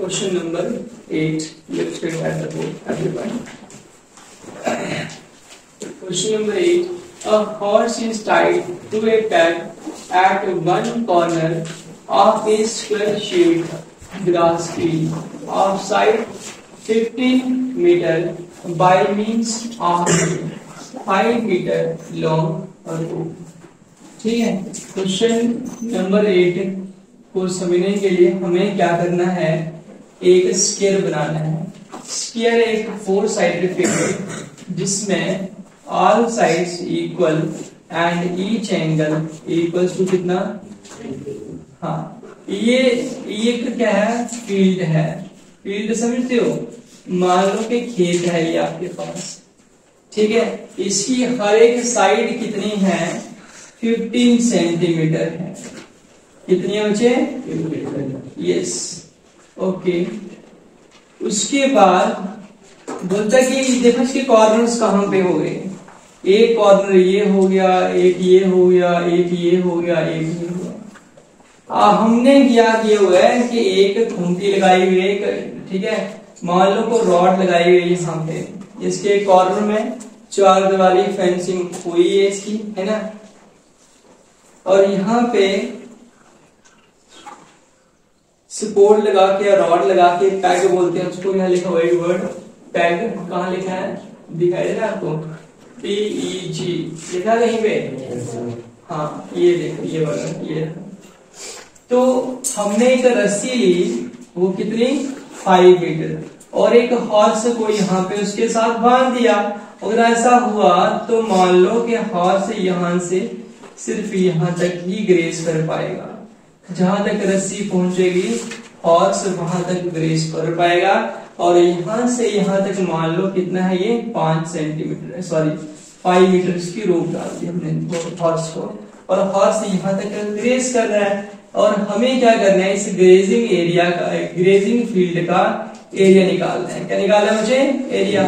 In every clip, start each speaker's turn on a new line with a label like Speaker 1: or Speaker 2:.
Speaker 1: Question number 8. Let's get at the board, everyone. Question number 8. A horse is tied to a peg at one corner of a square-shaped grass field of side 15 meter by means of 5 meter long rope. ठीक है. Question number 8 को समझने के लिए हमें क्या करना है, एक स्क्वायर बनाना है. स्क्वायर एक 4 साइडेड फिगर जिसमें all sides equal and each angle equals to कितना. हाँ, ये क्या है, फील्ड है. फील्ड समझते हो, मान लो कि खेत है ये आपके पास. ठीक है, इसकी हर एक साइड कितनी है, 15 सेंटीमीटर है. कितनी है बच्चे, यस. ओके, उसके बाद बोलता कि देखो इसके कॉर्नर्स कहाँ पे हो गए. एक कॉर्नर ये हो गया, एक ये हो गया, एक ये हो गया, एक ये हो गया. हमने क्या किया हुआ है कि एक खूंटी लगाई हुई है, ठीक है, मान लो को रॉड लगाई हुई है यहाँ पे. इसके कॉर्नर में 4 दीवारी फेंसिंग हुई है इसकी, है ना. और यहाँ पे सपोर्ट लगा के, रॉड लगा के, पैग बोलते हैं उसको. यहाँ लिखा हुआ है वर्ड पैग. कहाँ लिखा है, दिखाई दे रहा है आपको, PEG लिखा कहीं पे. हाँ, ये देखो ये वाला, ये. तो हमने एक रस्सी ली, वो कितनी, 5 मीटर, और एक हॉर्स को यहाँ पे उसके साथ बांध दिया. अगर ऐसा हुआ तो मान लो कि हॉर्स यहाँ से सिर्फ यहाँ तक ही ग्रेस कर पाएगा. जहां तक रस्सी पहुंचेगी हॉर्स वहां तक ग्रेस कर पाएगा. और यहाँ से यहाँ तक मान लो कितना है, ये 5 सेंटीमीटर, सॉरी 5 मीटर की रोप डाल दी हमने हॉर्स को, और हॉर्स यहाँ तक ग्रेस कर रहा है. और हमें क्या करना है, इस ग्रेजिंग एरिया का, ग्रेजिंग फील्ड का एरिया निकालना है. क्या निकालना है मुझे, एरिया.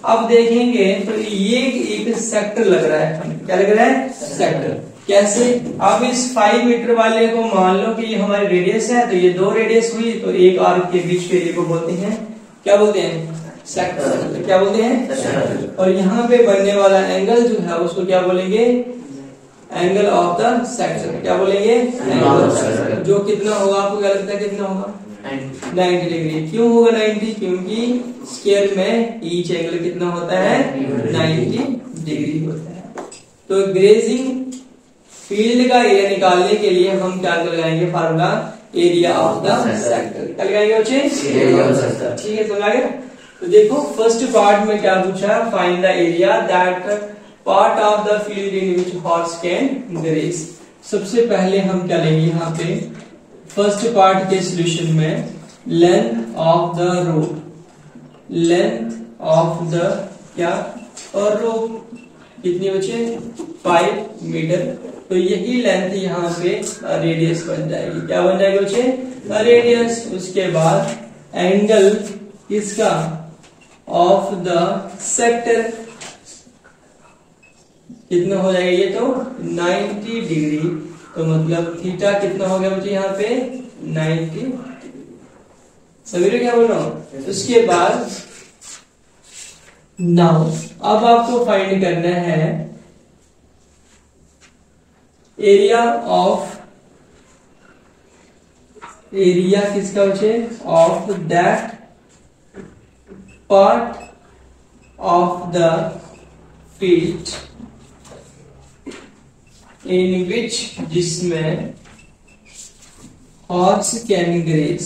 Speaker 1: अब देखेंगे तो ये एक सेक्टर लग रहा है. क्या लग रहा है, सेक्टर. कैसे, अब इस 5 मीटर वाले को मान लो कि ये हमारी रेडियस है, तो ये 2 रेडियस हुई, तो एक आर्क के बीच के एरिया को बोलते हैं, क्या बोलते हैं, सेक्टर. क्या बोलते हैं, सेक्टर. और यहाँ पे बनने वाला एंगल जो है उसको क्या बोलेंगे, एंगल ऑफ द सेक्टर. क्या बोलेंगे, एंगल ऑफ सेक्टर. जो कितना होगा, आपको क्या लगता है कितना होगा, 90 डिग्री. क्यों होगा 90, क्योंकि स्क्वायर में ईच एंगल कितना होता है, 90 डिग्री होता है. तो ग्रेजिंग फील्ड का एरिया निकालने के लिए हम क्या लगाएंगे, formula, area of the sector. क्या लगाएंगे बच्चे, एरिया ऑफ सेक्टर. ठीक है, समझ आ गया. तो देखो फर्स्ट पार्ट में क्या पूछा, find the area that part of the field in which horse can graze. सबसे पहले हम क्या लेंगे, यहाँ पे फर्स्ट पार्ट के सॉल्यूशन में length of the rope, length of the क्या, और रोप कितनी बचे, 5 मीटर. तो यही लेंथ यहाँ पे रेडियस बन जाएगी. क्या बन जाएगी बच्चे, रेडियस. उसके बाद एंगल किसका, ऑफ द सेक्टर कितना हो जाएगा, ये तो 90 डिग्री. तो मतलब थीटा कितना हो गया बच्चे यहाँ पे, 90. समझ रहे क्या बोल रहा हूँ. उसके बाद नाउ अब आपको फाइंड करना है एरिया ऑफ, एरिया किसका बच्चे, of that part of the field in which, जिसमें horse can graze,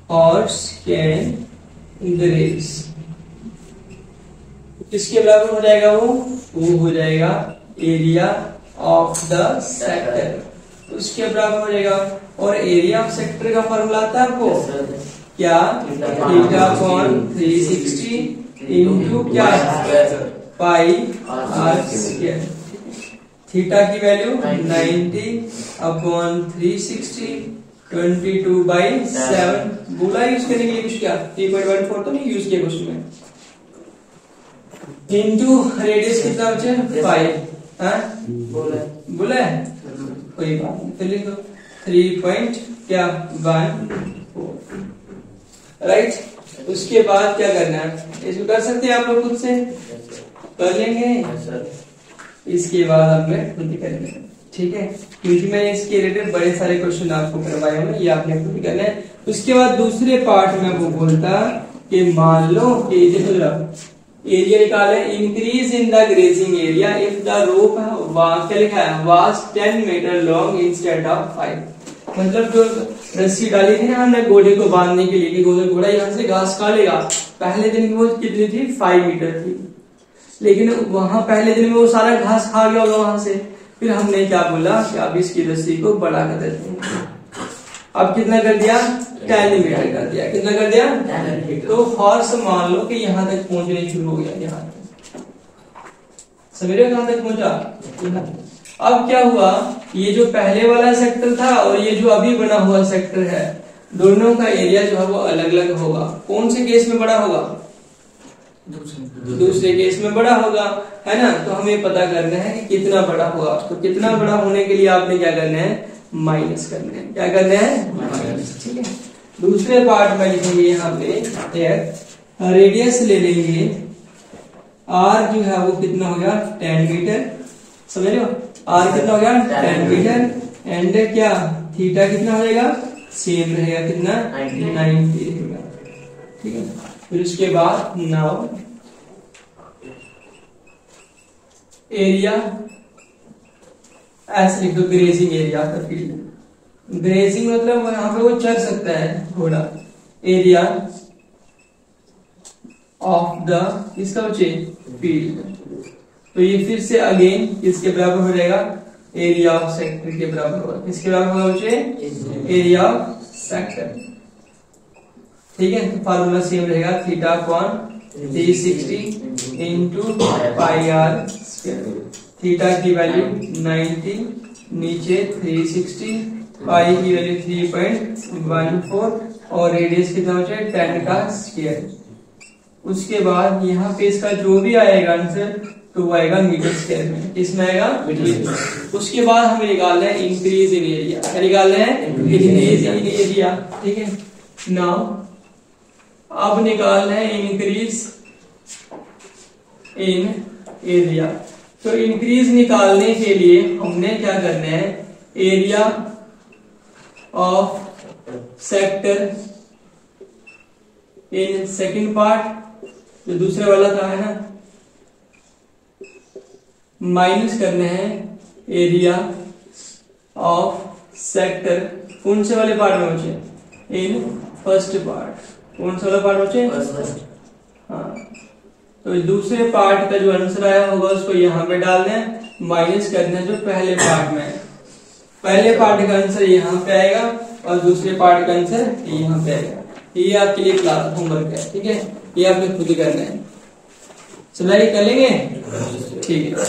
Speaker 1: horse can graze. किसके बराबर हो जाएगा, वो हो जाएगा एरिया ऑफ द सेक्टर. उसके बराबर हो जाएगा. और एरिया ऑफ सेक्टर का फॉर्मूला आता है आपको, क्या, थीटा अपॉन 360 इंटू क्या, पाई आर स्क्वायर. थीटा की वैल्यू 90 अपॉन 360, 22/7. बोला यूज करने के लिए कुछ, क्या 3.14 तो नहीं यूज किया कुछ में. इंटू रेडियस कितना बचे, 5. बोला है, कोई बात नहीं, फिर लिखो 3.14. राइट। उसके बाद क्या करना है, इसको कर सकते हैं आप लोग खुद से, कर लेंगे। इसके बाद हमें खुद ही करेंगे, ठीक है, क्योंकि मैंने इसके रिलेटेड बड़े सारे क्वेश्चन आपको करवाए हैं, ये आपने खुद ही करना है। उसके बाद दूसरे पार्ट में वो बोलता कि मान लो कि एरिया निकाले, increase in the grazing area if the rope क्या लिखा है, was 10 metre long instead of 5। मतलब जो रस्सी डाली थी ना हमने घोड़े को बांधने के लिए कि घोड़ा यहाँ से घास खा लेगा, पहले दिन वो कितनी थी, 5 मीटर थी, लेकिन वहां पहले दिन में वो सारा घास खा गया होगा वहां से। फिर हमने क्या बोला कि अब इसकी रस्सी को बड़ा कर देते हैं। अब कितना कर दिया, 10 मीटर कर दिया। कितना कर दिया, 10 मीटर। तो हॉर्स मान लो कि यहाँ तक पहुंचने शुरू हो गया, यहाँ तक समझ रहे हो, कहां तक पहुंचा। अब क्या हुआ, ये जो पहले वाला सेक्टर था और ये जो अभी बना हुआ सेक्टर है, दोनों का एरिया जो है वो अलग अलग होगा। कौन से केस में बड़ा होगा, दूसरे केस में बड़ा होगा, है ना। तो हमें पता करना है कि कितना बड़ा होगा। तो कितना बड़ा होने के लिए आपने क्या करना है, माइनस करना है। क्या करना है, माइनस, ठीक है। दूसरे पार्ट में लिखेंगे यहाँ पे रेडियस ले लेंगे, आर जो है वो कितना हो गया, 10 मीटर, समझ रहे हो, आर कितना हो गया, 10 मीटर, एंड क्या थीटा कितना हो जाएगा, सेम रहेगा, कितना 90 रहेगा, ठीक है। फिर उसके बाद नाउ एरिया ऐसे लिख दो, ग्रेजिंग एरिया का फील्ड। ग्रेजिंग मतलब यहाँ पे वो चल सकता है घोड़ा। एरिया ऑफ द इसका बच्चे फील्ड, तो ये फिर से अगेन किसके बराबर हो जाएगा, एरिया ऑफ सेक्टर के बराबर होगा। किसके बराबर होगा बच्चे, एरिया ऑफ सेक्टर, ठीक है। तो फार्मूला सेम रहेगा, theta upon 360 into pi r square. Theta की वैल्यू 90, नीचे 360, पाई की वैल्यू 3.14 और रेडियस कितना हो जाए 10 का स्क्वायर। उसके बाद यहाँ पे इसका जो भी आएगा आंसर तो वो आएगा मीटर स्क्वायर में। इसमें आएगा मीटर। उसके बाद हमें निकालना है इंक्रीज इन एरिया। क्या निकालना है, इंक्रीज इन एरिया, ठीक है। नाउ अब निकालना है इंक्रीज इन एरिया। तो इंक्रीज निकालने के लिए हमने क्या करना है, area of sector in second part, जो दूसरे वाला था है ना, माइनस करने हैं एरिया ऑफ सेक्टर कौन से वाले पार्ट में बचे, इन फर्स्ट पार्ट। कौन सा वाला पार्ट बचे, हाँ। तो दूसरे पार्ट का जो आंसर आया होगा उसको यहाँ पे डालना है, माइनस करना है जो पहले पार्ट में है। पहले पार्ट का आंसर यहाँ पे आएगा और दूसरे पार्ट का आंसर यहाँ पे आएगा। ये आपके लिए क्लास होमवर्क है, ठीक है, ये आपने खुद ही करना है। समझाइए, कर लेंगे, ठीक है।